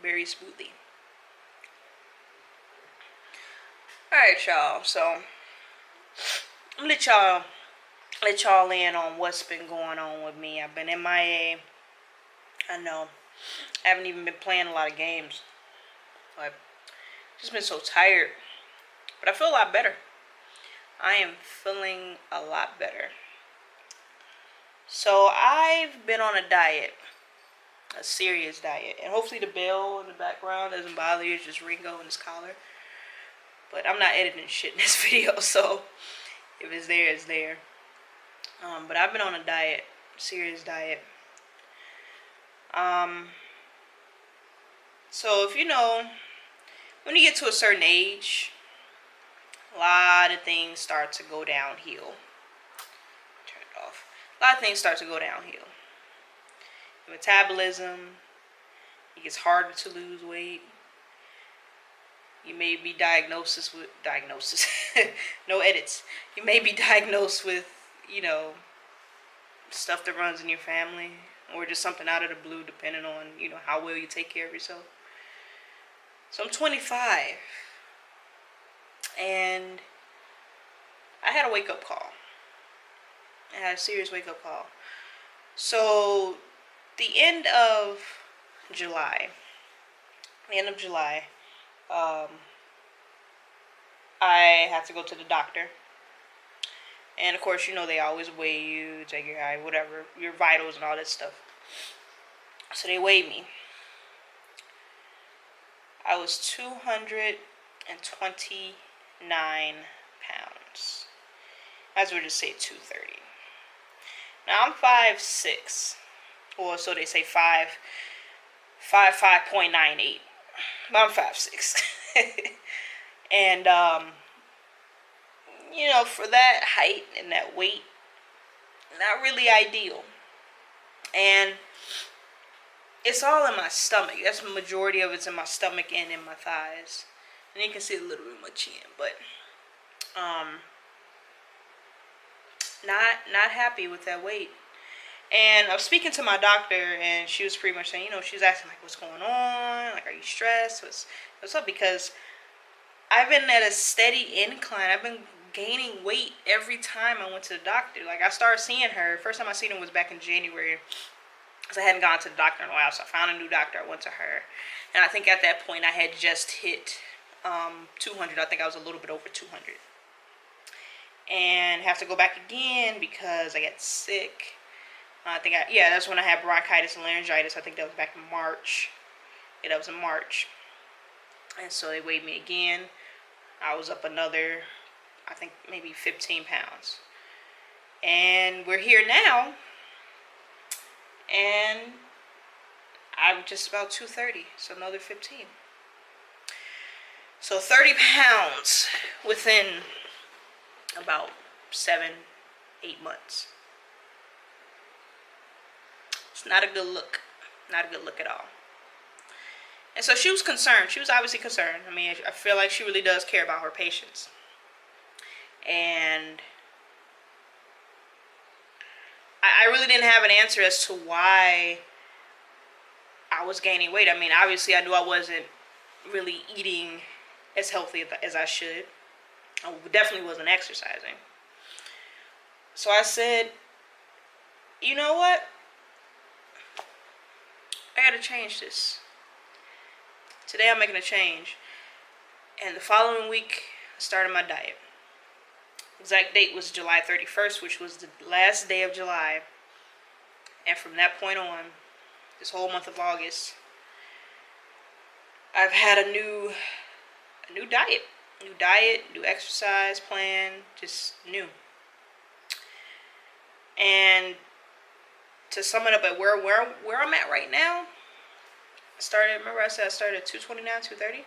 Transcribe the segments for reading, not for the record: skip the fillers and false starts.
berry smoothie. Alright, y'all. So I'm gonna let y'all in on what's been going on with me. I've been MIA. I know. I haven't even been playing a lot of games. But just been so tired. But I feel a lot better. I am feeling a lot better. So I've been on a diet. A serious diet. And hopefully the bell in the background doesn't bother you. It's just Ringo and his collar. But I'm not editing shit in this video, so if it's there, it's there. But I've been on a diet. Serious diet. So if you know, when you get to a certain age, a lot of things start to go downhill. Turn it off. A lot of things start to go downhill. Metabolism, it gets harder to lose weight. You may be diagnosed with no edits. You may be diagnosed with, stuff that runs in your family, or just something out of the blue, depending on, how well you take care of yourself. So I'm 25, and I had a wake-up call. I had a serious wake-up call. So the end of July, I had to go to the doctor. And of course, they always weigh you, take your height, whatever, your vitals and all that stuff. So they weighed me. I was 229 pounds. Might as well just say 230. Now I'm 5'6". Or so they say 5.98. But I'm 5'6". And for that height and that weight, not really ideal. And it's all in my stomach. That's the majority of it's in my stomach and in my thighs. And you can see a little bit of my chin, but not happy with that weight. And I was speaking to my doctor, and she was pretty much saying, she was asking like, what's going on? Like, are you stressed? What's up? Because I've been at a steady incline. I've been gaining weight every time I went to the doctor. Like, I started seeing her. First time I seen her was back in January, because I hadn't gone to the doctor in a while. So I found a new doctor. I went to her, and I think at that point I had just hit 200. I think I was a little bit over 200, and have to go back again because I got sick. That's when I had bronchitis and laryngitis. I think that was back in March. Yeah, that was in March. And so they weighed me again. I was up another, I think maybe 15 pounds. And we're here now. And I'm just about 230. So another 15. So 30 pounds within about 7-8 months. It's not a good look. Not a good look at all. And so she was concerned. She was obviously concerned. I mean, I feel like she really does care about her patients. And I really didn't have an answer as to why I was gaining weight. I mean, obviously I knew I wasn't really eating as healthy as I should. I definitely wasn't exercising. So I said, you know what? I gotta change this. Today I'm making a change. And the following week, I started my diet. Exact date was July 31st, which was the last day of July. And from that point on, this whole month of August, I've had a new diet. New diet, new exercise plan, just new. And to sum it up at where I'm at right now, remember I said I started at 229, 230?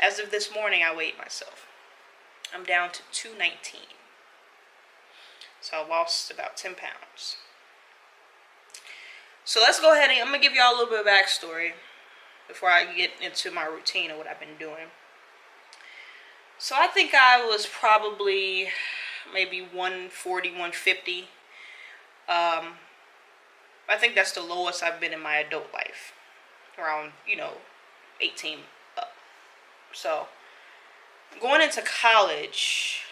As of this morning, I weighed myself. I'm down to 219. So I lost about 10 pounds. So let's go ahead and I'm going to give y'all a little bit of backstory before I get into my routine of what I've been doing. So I think I was probably maybe 140, 150. I think that's the lowest I've been in my adult life. around, 18 up. So going into college,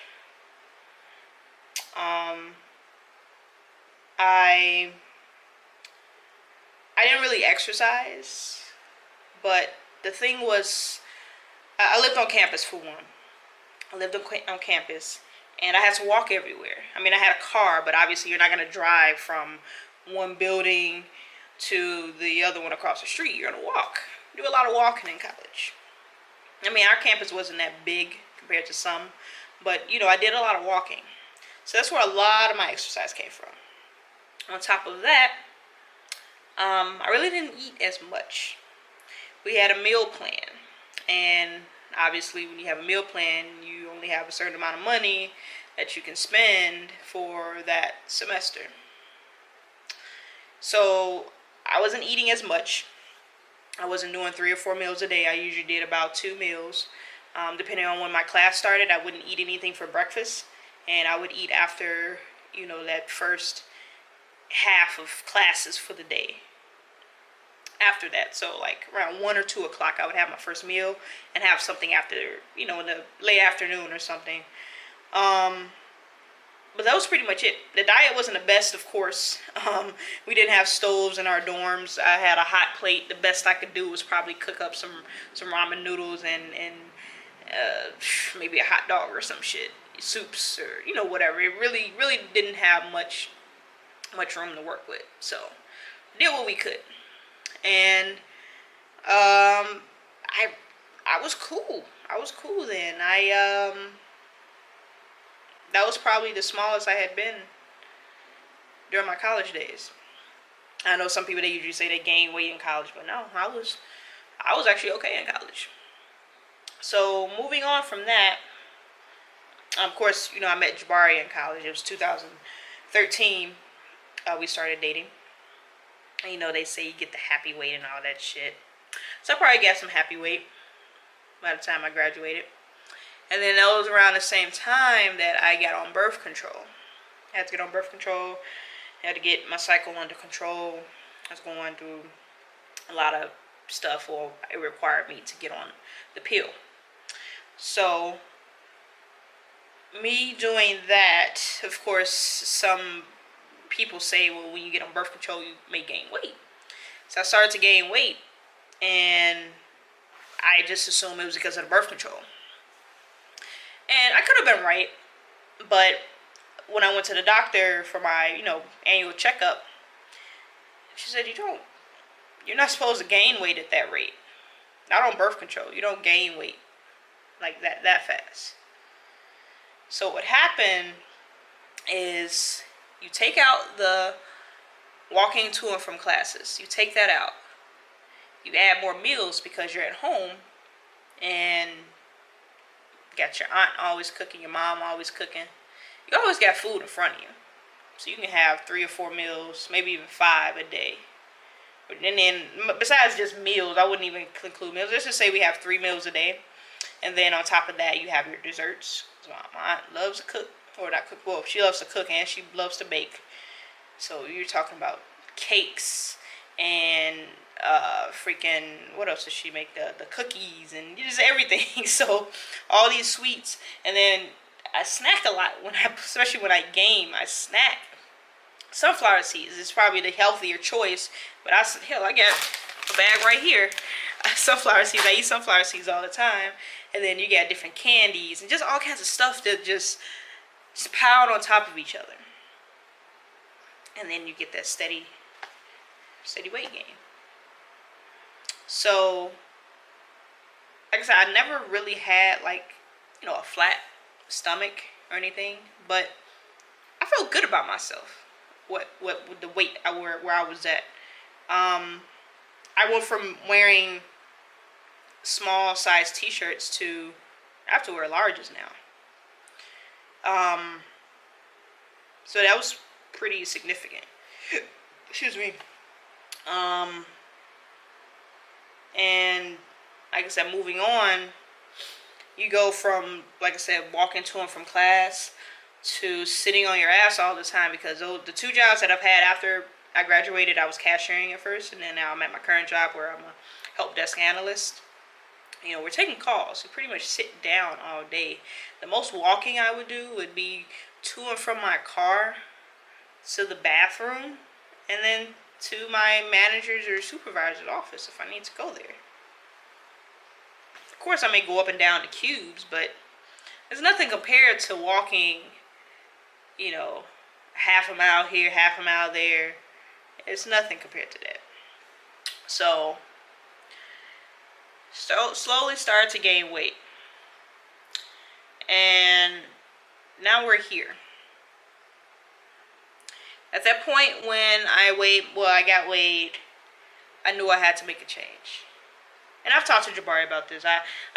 I didn't really exercise, but the thing was, I lived on campus for one. I lived on campus, and I had to walk everywhere. I mean, I had a car, but obviously you're not going to drive from one building to the other one across the street. You're going to walk. Do a lot of walking in college. I mean, our campus wasn't that big compared to some, but, I did a lot of walking. So that's where a lot of my exercise came from. On top of that, I really didn't eat as much. We had a meal plan, and obviously when you have a meal plan, you only have a certain amount of money that you can spend for that semester. So I wasn't eating as much. I wasn't doing 3 or 4 meals a day. I usually did about 2 meals. Depending on when my class started, I wouldn't eat anything for breakfast, and I would eat after, that first half of classes for the day. After that, so like around 1 or 2 o'clock, I would have my first meal and have something after, in the late afternoon or something. But that was pretty much it. The diet wasn't the best, of course. We didn't have stoves in our dorms. I had a hot plate. The best I could do was probably cook up some ramen noodles and maybe a hot dog or some shit, soups or whatever. It really didn't have much room to work with. So did what we could. And I was cool. I was cool then. That was probably the smallest I had been during my college days. I know some people, they usually say they gain weight in college, but no, I was actually okay in college. So moving on from that, of course, I met Jabari in college. It was 2013. We started dating. And, they say you get the happy weight and all that shit. So I probably got some happy weight by the time I graduated. And then that was around the same time that I got on birth control. I had to get on birth control. I had to get my cycle under control. I was going through a lot of stuff, or it required me to get on the pill. So me doing that, of course, some people say, well, when you get on birth control, you may gain weight. So I started to gain weight, and I just assumed it was because of the birth control. And I could have been right, but when I went to the doctor for my, annual checkup, she said, you're not supposed to gain weight at that rate. Not on birth control. You don't gain weight like that fast. So what happened is, you take out the walking to and from classes. You take that out. You add more meals because you're at home, and got your aunt always cooking, your mom always cooking. You always got food in front of you. So you can have 3 or 4 meals, maybe even 5 a day. And then besides just meals, I wouldn't even include meals. Let's just say we have 3 meals a day. And then on top of that, you have your desserts. So my aunt loves to cook. Or not cook, well, she loves to cook and she loves to bake. So you're talking about cakes and freaking, what else does she make? The cookies and just everything. So all these sweets. And then I snack a lot especially when I game. I snack. Sunflower seeds is probably the healthier choice, but I got a bag right here. Sunflower seeds. I eat sunflower seeds all the time. And then you got different candies and just all kinds of stuff that just piled on top of each other. And then you get that steady weight gain. So, like I said, I never really had a flat stomach or anything, but I felt good about myself. What the weight where I was at. I went from wearing small size t-shirts to I have to wear larges now. So that was pretty significant. Excuse me. And like I said, moving on, you go from, like I said, walking to and from class to sitting on your ass all the time, because the 2 jobs that I've had after I graduated, I was cashiering at first, and then now I'm at my current job where I'm a help desk analyst. You know, we're taking calls. We pretty much sit down all day. The most walking I would do would be to and from my car to the bathroom, and then to my manager's or supervisor's office if I need to go there. Of course, I may go up and down the cubes, but it's nothing compared to walking, you know, half a mile here, half a mile there. It's nothing compared to that. So slowly started to gain weight. And now we're here. At that point when I got weighed, I knew I had to make a change. And I've talked to Jabari about this.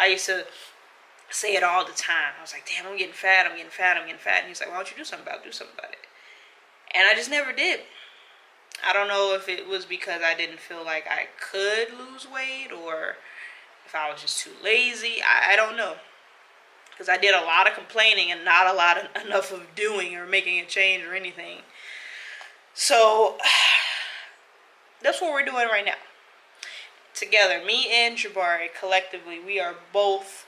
I used to say it all the time. I was like, damn, I'm getting fat, I'm getting fat, I'm getting fat. And he's like, why don't you do something about it? Do something about it. And I just never did. I don't know if it was because I didn't feel like I could lose weight or if I was just too lazy. I don't know. Because I did a lot of complaining and not enough of doing or making a change or anything. So that's what we're doing right now. Together, me and Jabari, collectively, we are both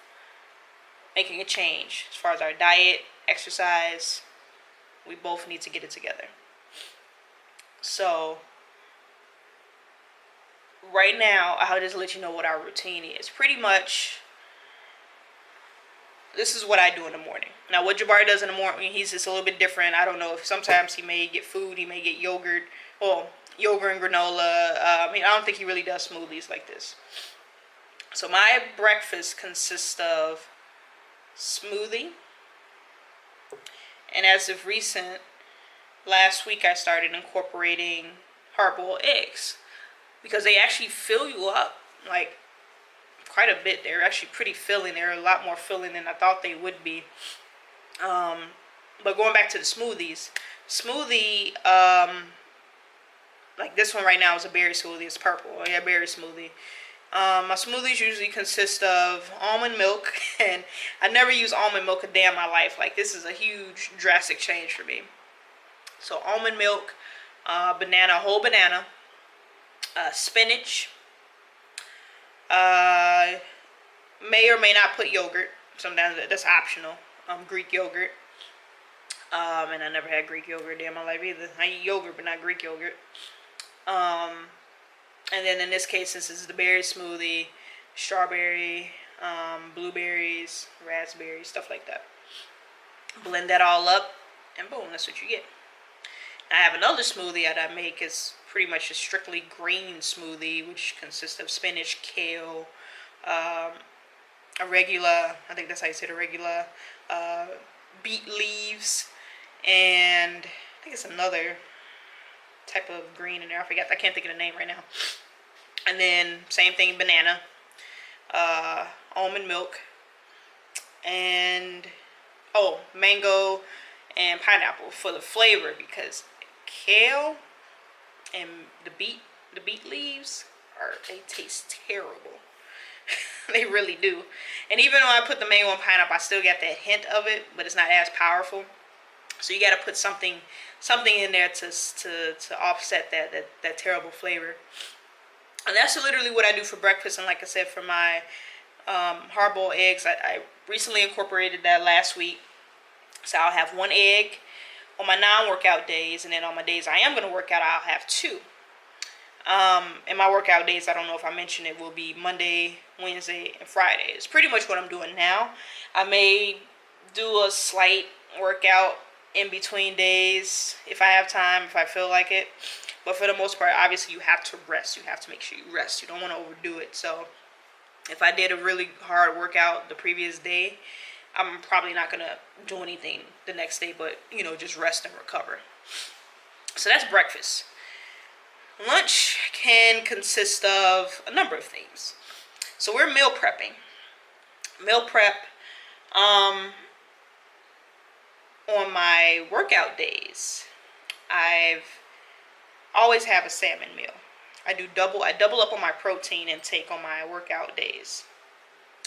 making a change as far as our diet, exercise. We both need to get it together. So right now, I'll just let you know what our routine is. Pretty much, this is what I do in the morning. Now, what Jabari does in the morning, he's just a little bit different. I don't know if sometimes he may get food, he may get yogurt. Well, yogurt and granola. I don't think he really does smoothies like this. So my breakfast consists of smoothie. And as of recent, last week I started incorporating hard-boiled eggs. Because they actually fill you up, like, quite a bit. They're actually pretty filling. They're a lot more filling than I thought they would be. But going back to the smoothies. Like this one right now is a berry smoothie. It's purple. Yeah, berry smoothie. My smoothies usually consist of almond milk. And I never use almond milk a day in my life. Like, this is a huge, drastic change for me. So, almond milk, whole banana, spinach, may or may not put yogurt. Sometimes that's optional. Greek yogurt. And I never had Greek yogurt a day in my life either. I eat yogurt, but not Greek yogurt. And then in this case, since this is the berry smoothie, strawberry, blueberries, raspberries, stuff like that. Blend that all up, and boom, that's what you get. I have another smoothie that I make. It's pretty much a strictly green smoothie, which consists of spinach, kale, arugula, I think that's how you say it, arugula, beet leaves, and I think it's another type of green in there. I can't think of the name right now. And then same thing, banana, almond milk, and mango and pineapple for the flavor, because kale and the beet leaves they taste terrible. They really do. And even when I put the mango and pineapple, I still get that hint of it, but it's not as powerful. So you got to put something in there to offset that terrible flavor. And that's literally what I do for breakfast. And like I said, for my hard-boiled eggs, I recently incorporated that last week. So I'll have one egg on my non-workout days, and then on my days I am going to work out, I'll have two. And my workout days, I don't know if I mentioned it, will be Monday, Wednesday, and Friday. It's pretty much what I'm doing now. I may do a slight workout in between days if I have time, if I feel like it. But for the most part, obviously you have to rest. You have to make sure you rest. You don't want to overdo it. So if I did a really hard workout the previous day, I'm probably not going to do anything the next day, but, just rest and recover. So that's breakfast. Lunch can consist of a number of things. So we're meal prepping. Meal prep, on my workout days, I've always have a salmon meal. I double up on my protein intake on my workout days.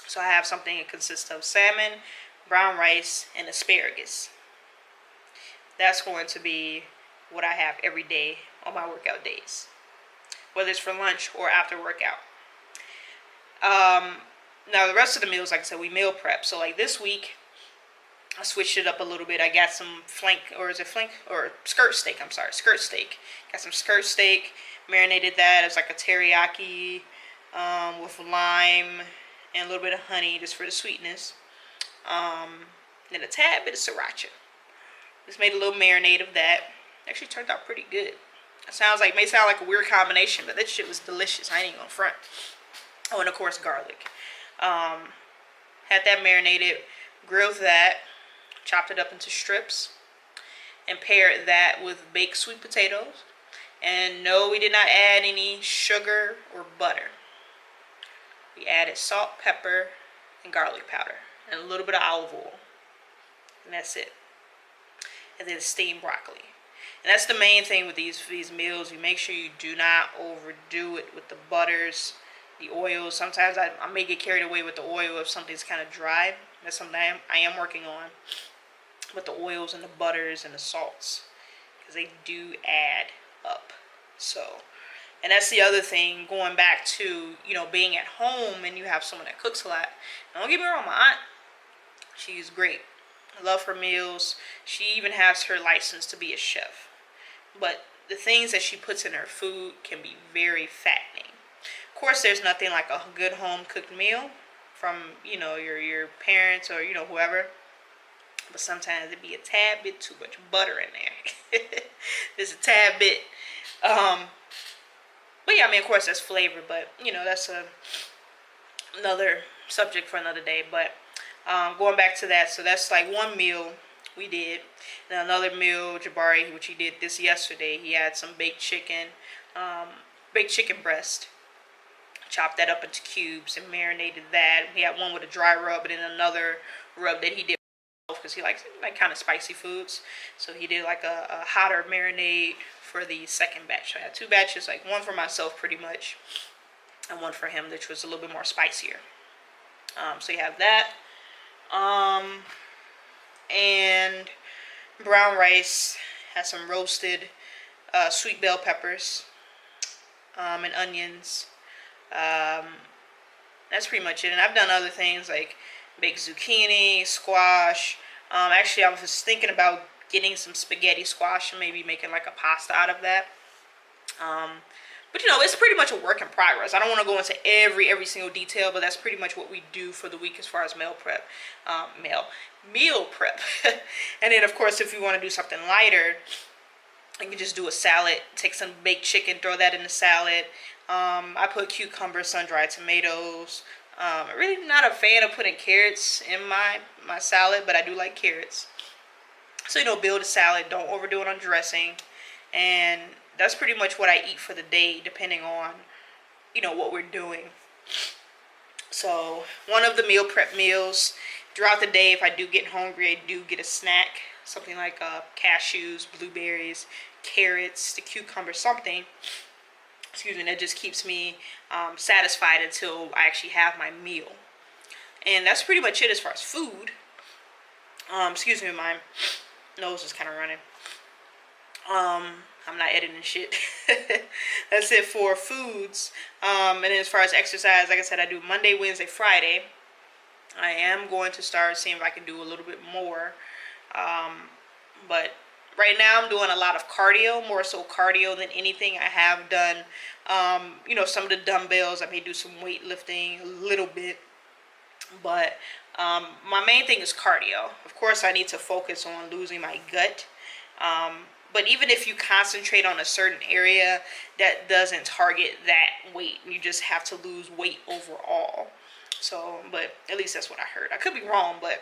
So I have something that consists of salmon, brown rice, and asparagus. That's going to be what I have every day on my workout days, whether it's for lunch or after workout. Now the rest of the meals, like I said, we meal prep. So like this week, I switched it up a little bit. I got some skirt steak. I'm sorry, skirt steak. Got some skirt steak, marinated that. It's like a teriyaki with lime and a little bit of honey just for the sweetness. Then a tad bit of sriracha. Just made a little marinade of that. Actually turned out pretty good. It may sound like a weird combination, but that shit was delicious. I ain't gonna front. Oh, and of course garlic. Had that marinated, grilled that, chopped it up into strips, and paired that with baked sweet potatoes. And no, we did not add any sugar or butter. We added salt, pepper, and garlic powder, and a little bit of olive oil. And that's it. And then steamed broccoli. And that's the main thing with these meals. You make sure you do not overdo it with the butters, the oils. Sometimes I may get carried away with the oil if something's kind of dry. That's something I am working on. With the oils and the butters and the salts. Because they do add up. So, and that's the other thing, going back to, being at home and you have someone that cooks a lot. Don't get me wrong, my aunt, she's great. I love her meals. She even has her license to be a chef. But the things that she puts in her food can be very fattening. Of course, there's nothing like a good home cooked meal from, your parents or, whoever. But sometimes it be a tad bit too much butter in there. There's a tad bit. But yeah, of course that's flavor, but that's another subject for another day. But going back to that, so that's like one meal we did. And another meal, Jabari, which he did this yesterday, he had some baked chicken breast. Chopped that up into cubes and marinated that. He had one with a dry rub and then another rub that he did because he likes kind of spicy foods. So he did like a hotter marinade for the second batch. So I had two batches, like one for myself pretty much, and one for him, which was a little bit more spicier. So you have that. And brown rice, has some roasted sweet bell peppers and onions. That's pretty much it. And I've done other things like baked zucchini, squash. Actually, I was just thinking about getting some spaghetti squash and maybe making like a pasta out of that. But it's pretty much a work in progress. I don't want to go into every single detail, but that's pretty much what we do for the week as far as meal prep. And then of course, if you want to do something lighter, you can just do a salad. Take some baked chicken, throw that in the salad. I put cucumber, sun-dried tomatoes. I'm really not a fan of putting carrots in my salad, but I do like carrots. So, build a salad. Don't overdo it on dressing. And that's pretty much what I eat for the day, depending on, what we're doing. So, one of the meal prep meals, throughout the day, if I do get hungry, I do get a snack. Something like cashews, blueberries, carrots, the cucumber, something. That just keeps me satisfied until I actually have my meal. And that's pretty much it as far as food. My nose is kind of running. I'm not editing shit. That's it for foods. And then as far as exercise, like I said, I do Monday, Wednesday, Friday. I am going to start seeing if I can do a little bit more. But right now I'm doing a lot of cardio, more so cardio than anything. I have done, some of the dumbbells. I may do some weightlifting a little bit. But my main thing is cardio. Of course, I need to focus on losing my gut. But even if you concentrate on a certain area, that doesn't target that weight. You just have to lose weight overall. So, but at least that's what I heard. I could be wrong, but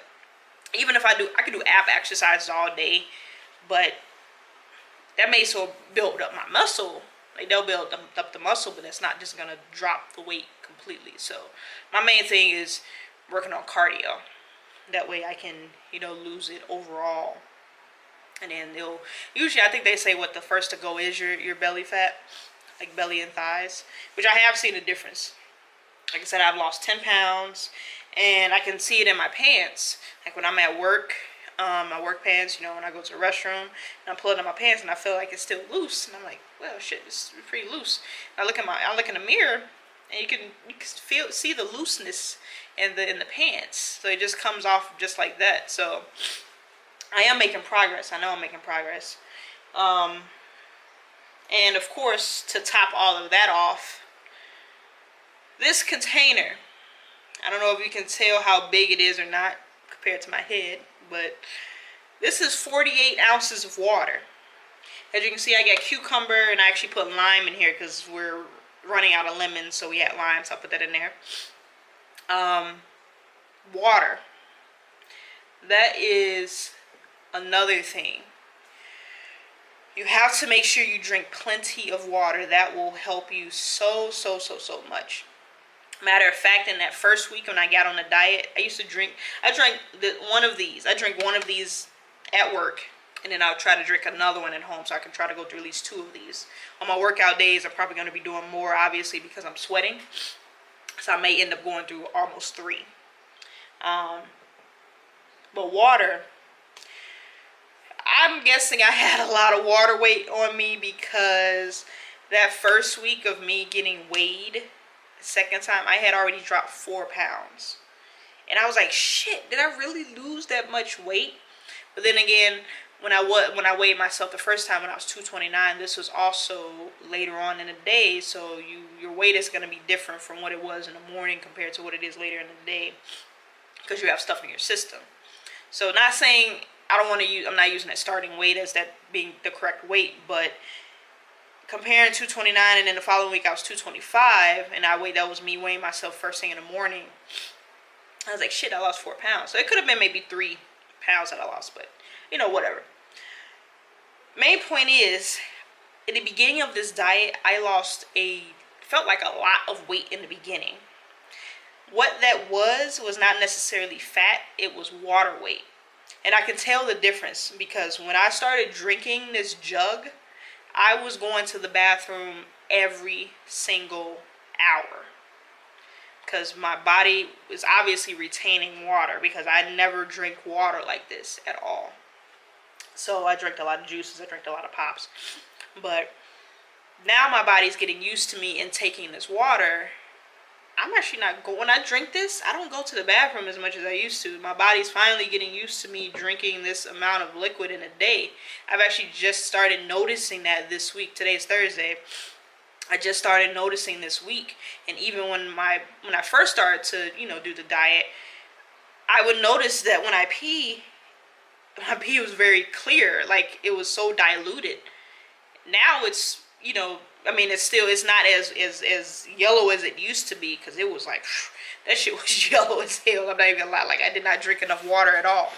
even if I could do ab exercises all day, but that may so build up my muscle. Like they'll build up the muscle, but it's not just gonna drop the weight completely. So my main thing is working on cardio. That way I can, lose it overall. And then usually I think they say what the first to go is your belly fat, like belly and thighs, which I have seen a difference. Like I said, I've lost 10 pounds and I can see it in my pants. Like when I'm at work, my work pants, when I go to the restroom, and I'm pulling up my pants, and I feel like it's still loose, and I'm like, well, shit, it's pretty loose. And I look in the mirror, and you can see the looseness in the pants. So it just comes off just like that. So I am making progress. I know I'm making progress. And of course, to top all of that off, this container, I don't know if you can tell how big it is or not compared to my head, but this is 48 ounces of water. As you can see, I got cucumber, and I actually put lime in here because we're running out of lemons, so we had lime, so I put that in there. Water. That is another thing. You have to make sure you drink plenty of water. That will help you so much. Matter of fact, in that first week when I got on the diet, I drank one of these. I drink one of these at work, and then I'll try to drink another one at home, so I can try to go through at least 2 of these. On my workout days, I'm probably going to be doing more, obviously, because I'm sweating. So I may end up going through almost 3. But water, I'm guessing I had a lot of water weight on me because that first week of me getting weighed, second time, I had already dropped 4 pounds. And I was like, shit, did I really lose that much weight? But then again, when I weighed myself the first time when I was 229, this was also later on in the day, so your weight is going to be different from what it was in the morning compared to what it is later in the day, because you have stuff in your system. So not saying I'm not using that starting weight as that being the correct weight, but comparing 229 and then the following week I was 225, and that was me weighing myself first thing in the morning. I was like, shit, I lost 4 pounds. So it could have been maybe 3 pounds that I lost, but whatever. Main point is, in the beginning of this diet, I felt like a lot of weight in the beginning. What that was not necessarily fat, it was water weight. And I can tell the difference because when I started drinking this jug, I was going to the bathroom every single hour because my body was obviously retaining water, because I never drink water like this at all. So I drank a lot of juices, I drank a lot of pops. But now my body's getting used to me taking this water. I'm actually not going, when I drink this, I don't go to the bathroom as much as I used to. My body's finally getting used to me drinking this amount of liquid in a day. I've actually just started noticing that this week. Today's Thursday. I just started noticing this week. And even when I first started to, do the diet, I would notice that when I pee, my pee was very clear. Like, it was so diluted. Now it's, it's not as yellow as it used to be, because it was like, that shit was yellow as hell. I'm not even gonna lie. Like, I did not drink enough water at all.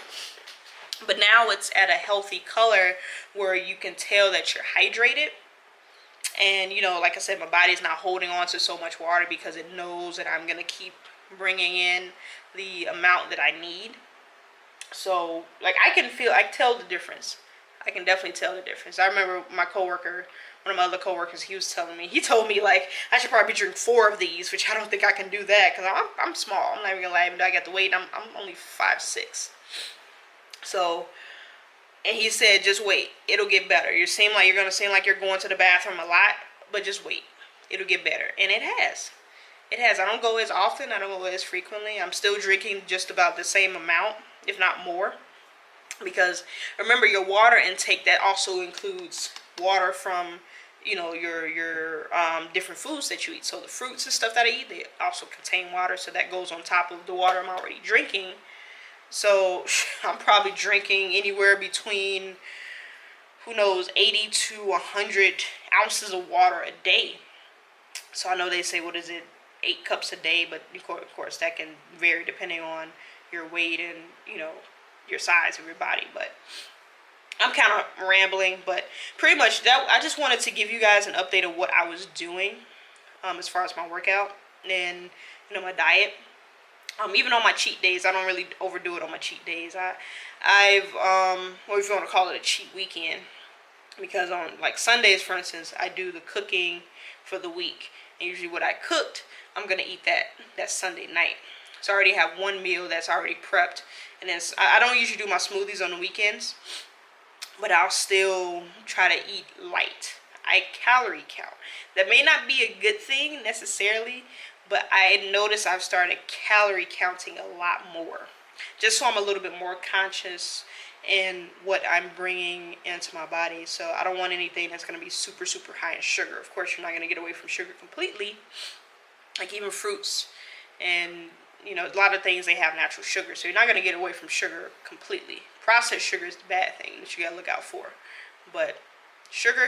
But now it's at a healthy color where you can tell that you're hydrated. And, like I said, my body's not holding on to so much water because it knows that I'm going to keep bringing in the amount that I need. So, like, I can tell the difference. I can definitely tell the difference. I remember my coworker, one of my other coworkers, he told me, like, I should probably drink 4 of these, which I don't think I can do that because I'm small. I'm not even going to lie, even though I got the weight, I'm only 5'6". So, and he said, just wait, it'll get better. You're going to seem like you're going to the bathroom a lot, but just wait, it'll get better. And it has. I don't go as often, I don't go as frequently. I'm still drinking just about the same amount, if not more. Because remember, your water intake, that also includes water from, your different foods that you eat. So the fruits and stuff that I eat, they also contain water. So that goes on top of the water I'm already drinking. So I'm probably drinking anywhere between, 80 to 100 ounces of water a day. So I know they say, 8 cups a day, but of course that can vary depending on your weight and, your size of your body. But I'm kind of rambling, but pretty much that, I just wanted to give you guys an update of what I was doing as far as my workout and, my diet. Even on my cheat days, I don't really overdo it on my cheat days. I've what if you want to call it, a cheat weekend, because on like Sundays, for instance, I do the cooking for the week, and usually what I cooked, I'm gonna eat that Sunday night. So I already have one meal that's already prepped. And then I don't usually do my smoothies on the weekends, but I'll still try to eat light. I calorie count. That may not be a good thing necessarily, but I notice I've started calorie counting a lot more. Just so I'm a little bit more conscious in what I'm bringing into my body. So I don't want anything that's going to be super, super high in sugar. Of course, you're not going to get away from sugar completely. Like even fruits and, you know, a lot of things, they have natural sugar. So you're not going to get away from sugar completely. Processed sugar is the bad thing that you got to look out for. But sugar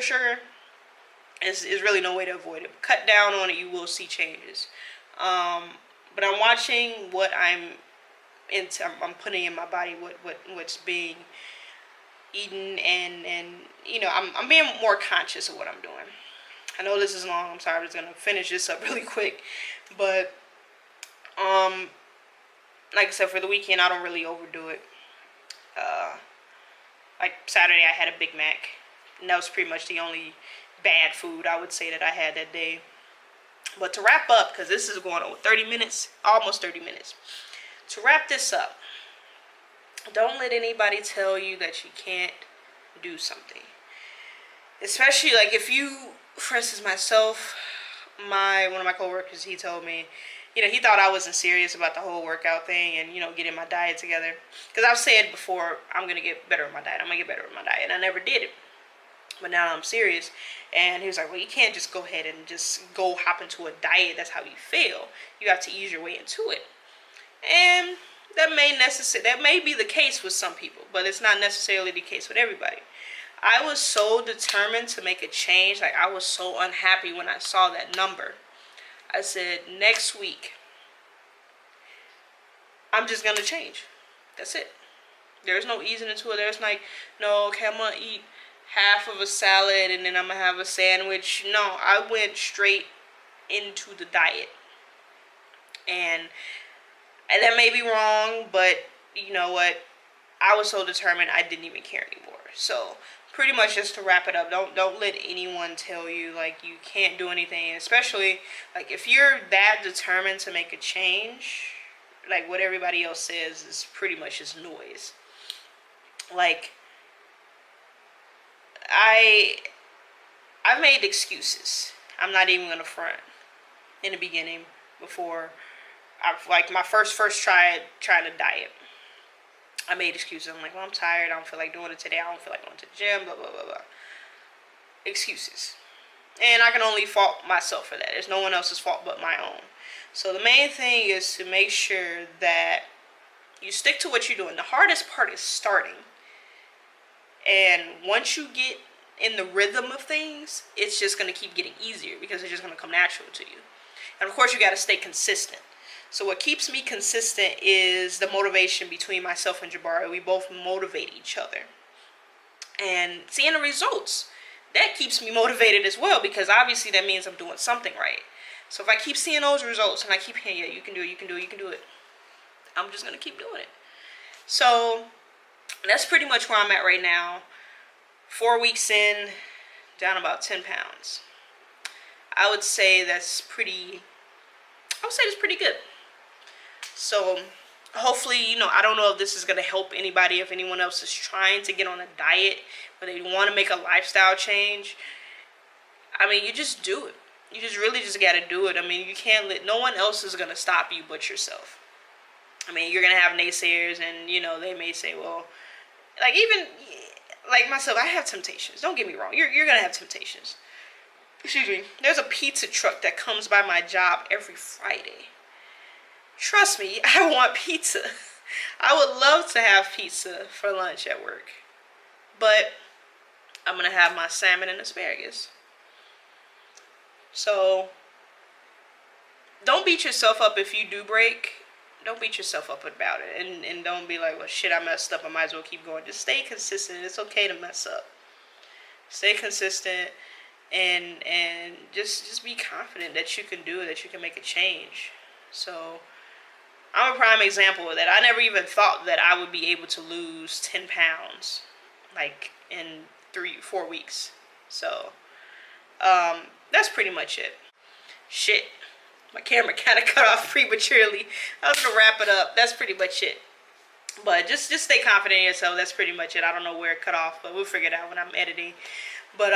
is really no way to avoid it. Cut down on it, you will see changes. But I'm watching what I'm putting in my body, what's being eaten, and you know, I'm being more conscious of what I'm doing. I know this is long. I'm sorry. I'm just gonna finish this up really quick, but like I said, for the weekend, I don't really overdo it. Like Saturday, I had a Big Mac, and that was pretty much the only bad food I would say that I had that day. But to wrap up, because this is going on 30 minutes, almost 30 minutes. To wrap this up, don't let anybody tell you that you can't do something. Especially like if you, for instance, myself, one of my coworkers, he told me, you know, he thought I wasn't serious about the whole workout thing and, you know, getting my diet together. Because I've said before, I'm going to get better with my diet. I'm going to get better with my diet. And I never did it. But now I'm serious. And he was like, well, you can't just go ahead and just go hop into a diet. That's how you fail. You have to ease your way into it. And that may be the case with some people, but it's not necessarily the case with everybody. I was so determined to make a change. Like, I was so unhappy when I saw that number. I said, next week, I'm just going to change. That's it. There's no easing into it. There's like, no, okay, I'm going to eat half of a salad and then I'm going to have a sandwich. No, I went straight into the diet. And that may be wrong, but you know what? I was so determined I didn't even care anymore. So pretty much just to wrap it up, don't let anyone tell you like you can't do anything, especially like if you're that determined to make a change, like what everybody else says is pretty much just noise. Like I've made excuses. I'm not even gonna front. In the beginning, before I've like my first try trying to diet, I made excuses. I'm like, well, I'm tired. I don't feel like doing it today. I don't feel like going to the gym. Blah blah blah blah. Excuses, and I can only fault myself for that. There's no one else's fault but my own. So the main thing is to make sure that you stick to what you're doing. The hardest part is starting, and once you get in the rhythm of things, it's just going to keep getting easier because it's just going to come natural to you. And of course, you got to stay consistent. So what keeps me consistent is the motivation between myself and Jabari. We both motivate each other. And seeing the results, that keeps me motivated as well, because obviously that means I'm doing something right. So if I keep seeing those results and I keep hearing, yeah, you can do it, you can do it, you can do it, I'm just going to keep doing it. So that's pretty much where I'm at right now. 4 weeks in, down about 10 pounds. I would say that's pretty good. So hopefully, you know, I don't know if this is going to help anybody, if anyone else is trying to get on a diet, but they want to make a lifestyle change. I mean, you just do it. You just really just got to do it. I mean, you can't no one else is going to stop you but yourself. I mean, you're going to have naysayers and, you know, they may say, well, like even like myself, I have temptations. Don't get me wrong. You're going to have temptations. Excuse me. There's a pizza truck that comes by my job every Friday. Trust me, I want pizza. I would love to have pizza for lunch at work. But I'm going to have my salmon and asparagus. So don't beat yourself up if you do break. Don't beat yourself up about it. And don't be like, well, shit, I messed up. I might as well keep going. Just stay consistent. It's okay to mess up. Stay consistent and just be confident that you can do it, that you can make a change. So I'm a prime example of that. I never even thought that I would be able to lose 10 pounds like in 3-4 weeks. So that's pretty much it. Shit. My camera kind of cut off prematurely. I was gonna wrap it up. That's pretty much it. But just stay confident in yourself. That's pretty much it. I don't know where it cut off, but we'll figure it out when I'm editing. But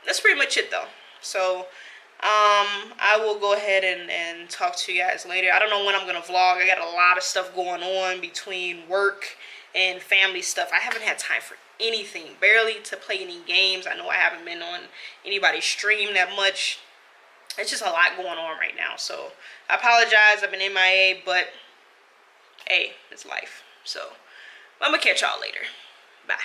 that's pretty much it though. So I will go ahead and talk to you guys later. I don't know when I'm gonna vlog. I got a lot of stuff going on between work and family stuff. I haven't had time for anything, barely to play any games. I know I haven't been on anybody's stream that much. It's just a lot going on right now. So I apologize. I've been MIA, but hey, it's life. So I'm gonna catch y'all later. Bye.